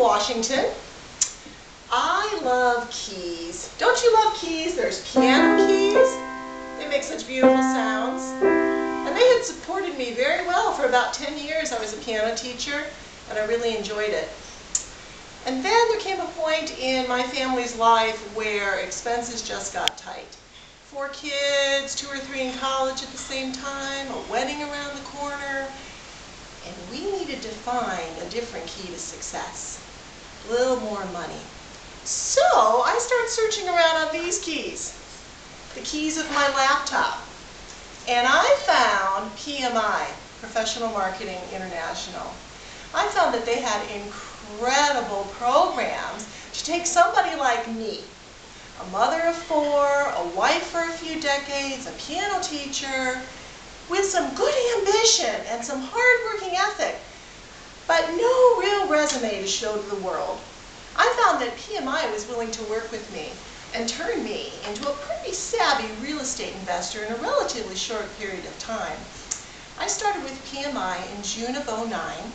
Washington. I love keys. Don't you love keys? There's piano keys. They make such beautiful sounds. And they had supported me very well for about 10 years. I was a piano teacher and I really enjoyed it. And then there came a point in my family's life where expenses just got tight. 4 kids, 2 or 3 in college at the same time, a wedding around the corner, and we needed to find a different key to success. A little more money. So I started searching around on these keys, the keys of my laptop, and I found PMI, Professional Marketing International. I found that they had incredible programs to take somebody like me, a mother of 4, a wife for a few decades, a piano teacher, with some good ambition and some hard-working ethic, but no real resume to show to the world. I found that PMI was willing to work with me and turn me into a pretty savvy real estate investor in a relatively short period of time. I started with PMI in June of '09,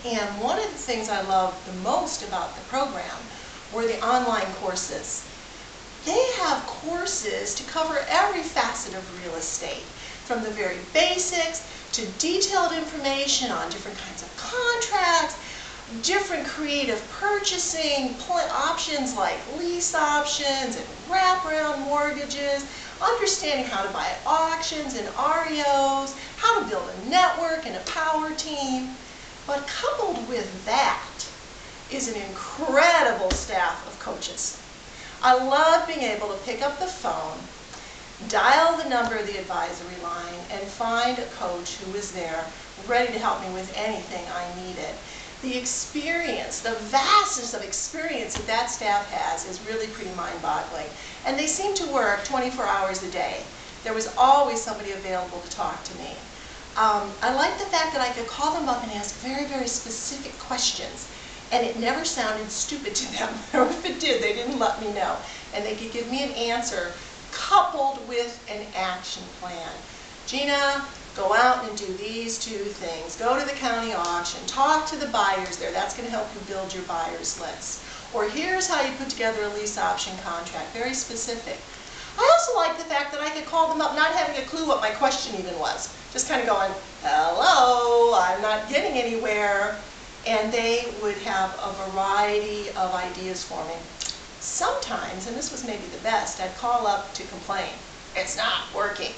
and one of the things I loved the most about the program were the online courses. They have courses to cover every facet of real estate, from the very basics to detailed information on different kinds of contracts, different creative purchasing options like lease options and wraparound mortgages, understanding how to buy at auctions and REOs, how to build a network and a power team. But coupled with that is an incredible staff of coaches. I love being able to pick up the phone, dial the number of the advisory line, and find a coach who is there ready to help me with anything I needed. The experience, the vastness of experience that that staff has is really pretty mind-boggling. And they seem to work 24 hours a day. There was always somebody available to talk to me. I like the fact that I could call them up and ask very, very specific questions, and it never sounded stupid to them. Or if it did, they didn't let me know. And they could give me an answer coupled with an action plan. Gina, go out and do these 2 things. Go to the county auction, talk to the buyers there. That's going to help you build your buyers list. Or here's how you put together a lease option contract. Very specific. I also like the fact that I could call them up not having a clue what my question even was. Just kind of going, hello, I'm not getting anywhere. And they would have a variety of ideas for me. Sometimes, and this was maybe the best, I'd call up to complain. It's not working.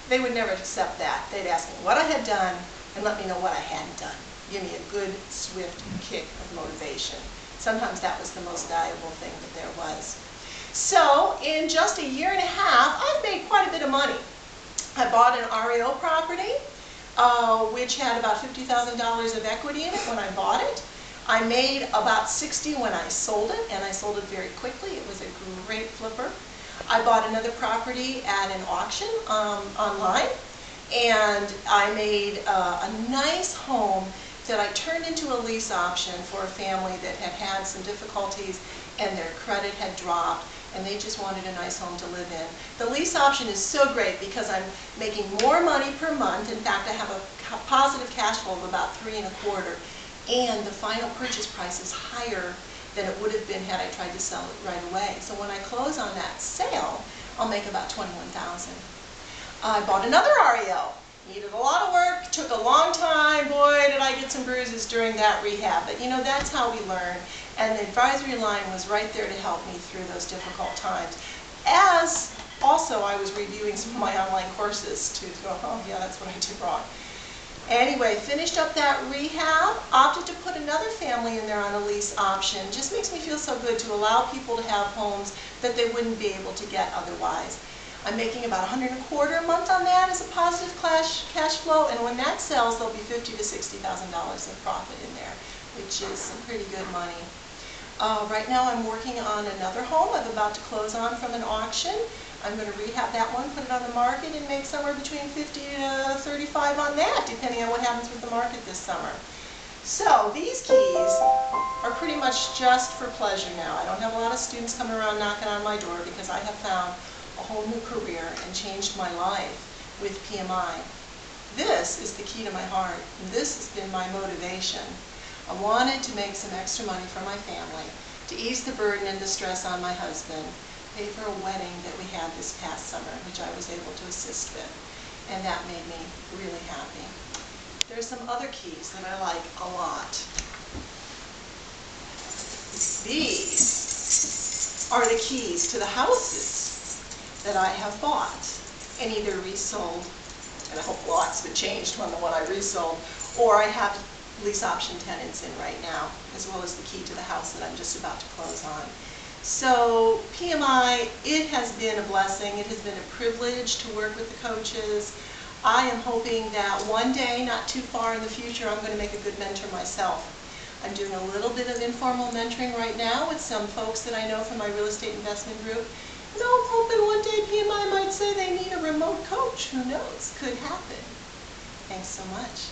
They would never accept that. They'd ask me what I had done and let me know what I hadn't done. Give me a good, swift kick of motivation. Sometimes that was the most valuable thing that there was. So, in just a year and a half, I've made quite a bit of money. I bought an REO property, which had about $50,000 of equity in it when I bought it. I made about $60,000 when I sold it, and I sold it very quickly. It was a great flipper. I bought another property at an auction online, and I made a nice home that I turned into a lease option for a family that had had some difficulties and their credit had dropped, and they just wanted a nice home to live in. The lease option is so great because I'm making more money per month. In fact, I have a positive cash flow of about 3.25, and the final purchase price is higher than it would have been had I tried to sell it right away. So when I close on that sale, I'll make about $21,000. I bought another REO. Needed a lot of work, took a long time. Boy, did I get some bruises during that rehab. But you know, that's how we learn. And the advisory line was right there to help me through those difficult times. As also I was reviewing some of my online courses to go, oh yeah, that's what I did wrong. Anyway, finished up that rehab, opted to put another family in there on a lease option. Just makes me feel so good to allow people to have homes that they wouldn't be able to get otherwise. I'm making about $125 a month on that as a positive cash flow, and when that sells, there'll be $50,000 to $60,000 of profit in there, which is some pretty good money. Right now I'm working on another home I'm about to close on from an auction. I'm going to rehab that one, put it on the market, and make somewhere between $50,000 to $35,000 on that, depending on what happens with the market this summer. So these keys are pretty much just for pleasure now. I don't have a lot of students coming around knocking on my door because I have found a whole new career and changed my life with PMI. This is the key to my heart. This has been my motivation. I wanted to make some extra money for my family, to ease the burden and the stress on my husband, pay for a wedding that we had this past summer, which I was able to assist with, and that made me really happy. There's some other keys that I like a lot. These are the keys to the houses that I have bought and either resold, and I hope lots have changed from the one I resold, or I have lease option tenants in right now, as well as the key to the house that I'm just about to close on. So PMI, it has been a blessing. It has been a privilege to work with the coaches. I am hoping that one day, not too far in the future, I'm going to make a good mentor myself. I'm doing a little bit of informal mentoring right now with some folks that I know from my real estate investment group. And I'm hoping one day PMI might say they need a remote coach. Who knows? Could happen. Thanks so much.